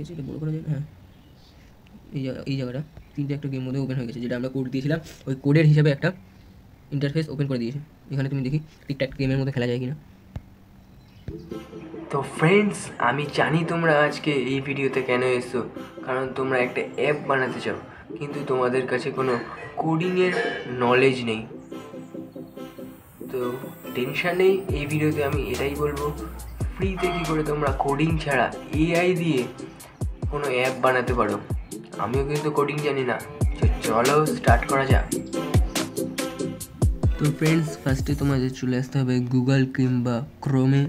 গেছে, এটা বড় করা যায় না। হ্যাঁ, এই জায়গাটা তিনটে একটা গেম মধ্যে ওপেন হয়ে গেছে, যেটা আমরা কোড দিয়েছিলাম ওই কোডের হিসাবে একটা ইন্টারফেস ওপেন করে দিয়েছে। এখানে তুমি দেখি টিকট্যাক গেমের মধ্যে খেলা যায় কিনা। তো ফ্রেন্ডস, আমি জানি তোমরা আজকে এই ভিডিওতে কেন এসছো, কারণ তোমরা একটা অ্যাপ বানাতে চাও, কিন্তু তোমাদের কাছে কোনো কোডিংয়ের নলেজ নেই। তো টেনশন নেই, এই ভিডিওতে আমি এটাই বলবো, ফ্রিতে কী করে তোমরা কোডিং ছাড়া এআই দিয়ে কোনো অ্যাপ বানাতে পারো। আমিও কিন্তু কোডিং জানি না, তো চলো স্টার্ট করা যাক। তো ফ্রেন্ডস, ফার্স্টে তোমাদের চলে আসতে হবে গুগল কিংবা ক্রোমে।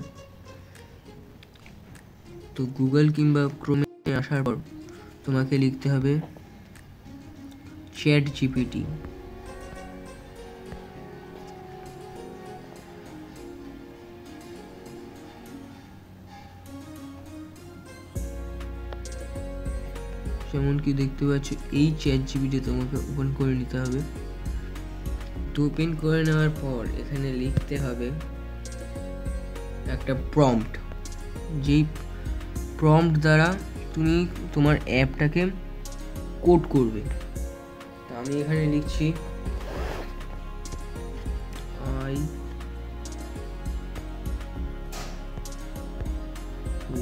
তো গুগল কিংবা ক্রোমে আসার পর তোমাকে লিখতে হবে চ্যাট জিপিটি। যেমন কি দেখতে পাচ্ছ, এই চ্যাট জিপিটি তোমাকে ওপেন করে নিতে হবে। তো ওপেন করে নেওয়ার পর এখানে লিখতে হবে একটা প্রম্পট, যেই প্রম্পট দ্বারা তুমি তোমার অ্যাপটাকে কোড করবে। তো আমি এখানে লিখছি I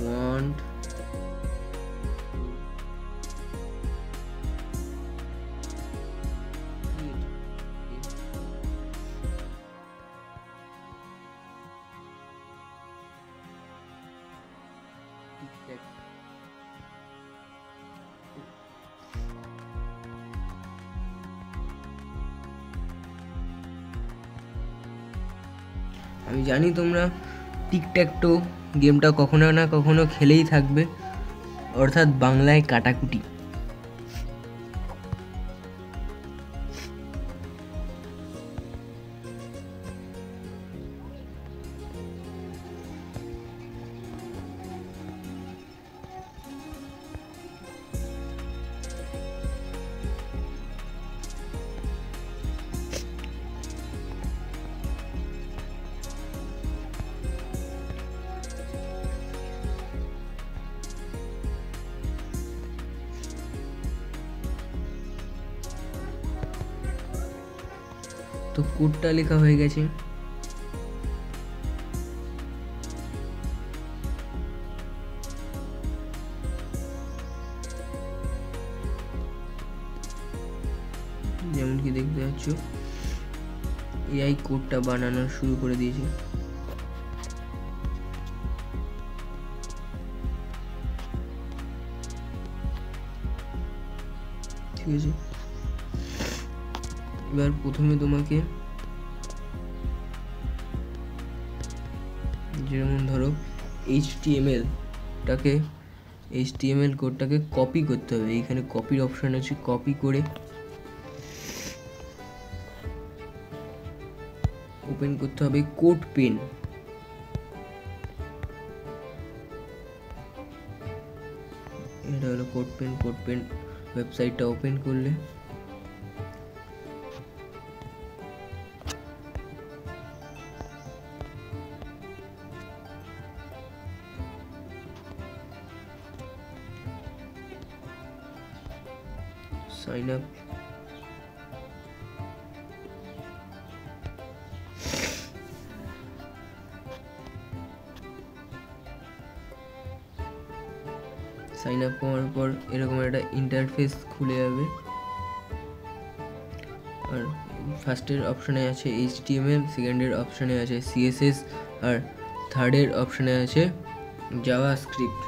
want আমি জানি তোমরা টিকট্যাকটো গেমটা কখনো না কখনো খেলেই থাকবে, অর্থাৎ বাংলায় কাটাকুটি। তো কোডটা লেখা হয়ে গেছে। যেমন কি দেখতে পাচ্ছ, এআই কোডটা বানানো শুরু করে দিয়েছে। ঠিক আছে, এবার প্রথমে তোমাকে যেমন ধরো এইচটিএমএল কোডটাকে কপি করতে হবে। এইখানে কপির অপশন আছে, কপি করে ওপেন করতে হবে কোড পেন। এটা হলো কোড পেন ওয়েবসাইটটা ওপেন করলে সাইন আপ, সাইন আপ করার পর এরকম একটা ইন্টারফেস খুলে যাবে। আর ফার্স্টের অপশানে আছে এইচটিএমএল, সেকেন্ডের অপশানে আছে সিএসএস, আর থার্ডের অপশানে আছে জাভাস্ক্রিপ্ট।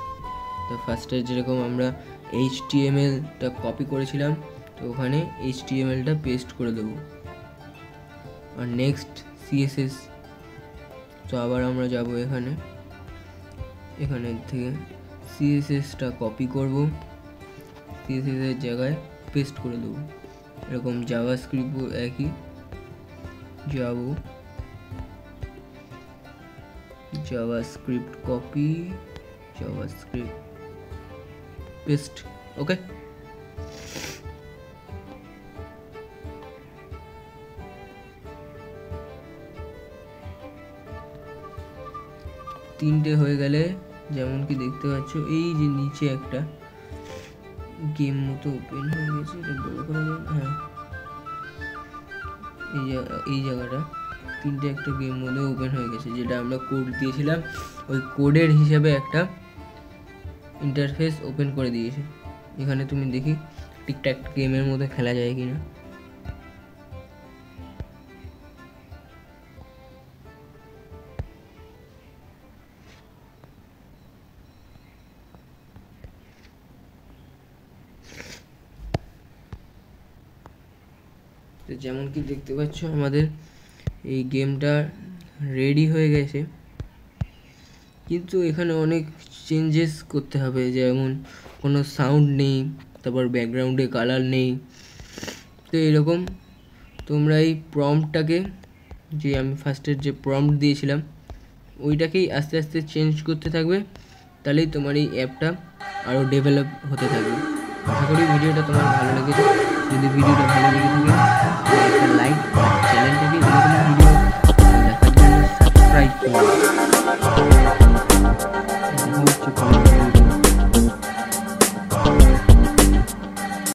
তো ফার্স্টে যেরকম আমরা এইচটিএমএলটা কপি করেছিলাম, তো ওখানে এইচটিএমএলটা পেস্ট করে দেবো। আর নেক্সট সিএসএস। তো আবার আমরা যাব এখানে থেকে সিএসএসটা কপি করব, সিএসএসের জায়গায় পেস্ট করে দেবো। এরকম জাভাস্ক্রিপ্টও একই, জাভাস্ক্রিপ্ট কপি, জাভাস্ক্রিপ্ট পেস্ট। ওকে, তিনটে হয়ে গেলে যেমন কি দেখতে পাচ্ছ, এই যে নিচে একটা গেম মতো ওপেন হয়ে গেছে, এটা বড় করা যায় না? হ্যাঁ, এই জায়গাটা তিনটে একটা গেম মধ্যে ওপেন হয়ে গেছে, যেটা আমরা কোড দিয়েছিলাম ওই কোডের হিসাবে একটা ইন্টারফেস ওপেন করে দিয়েছে। এখানে তুমি দেখি ঠিকঠাক গেমের মধ্যে খেলা যায় কিনা। তো যেমন কি দেখতে পাচ্ছ আমাদের এই গেমটা রেডি হয়ে গেছে, কিন্তু এখানে অনেক চেঞ্জেস করতে হবে, যেমন কোনো সাউন্ড নেই, তারপর ব্যাকগ্রাউন্ডে কালার নেই। তো এরকম তোমরা এই প্রম্পটটাকে, যে আমি ফার্স্টের যে প্রম্পট দিয়েছিলাম ওইটাকেই আস্তে আস্তে চেঞ্জ করতে থাকবে, তাহলেই তোমার এই অ্যাপটা আরও ডেভেলপ হতে থাকবে। আশা করি ভিডিওটা তোমার ভালো লেগেছে। যদি ভিডিওটা ভালো লেগে থাকে একটা লাইক, চ্যানেলটাকে এরকম ভিডিও দেখার জন্য সাবস্ক্রাইব করুন।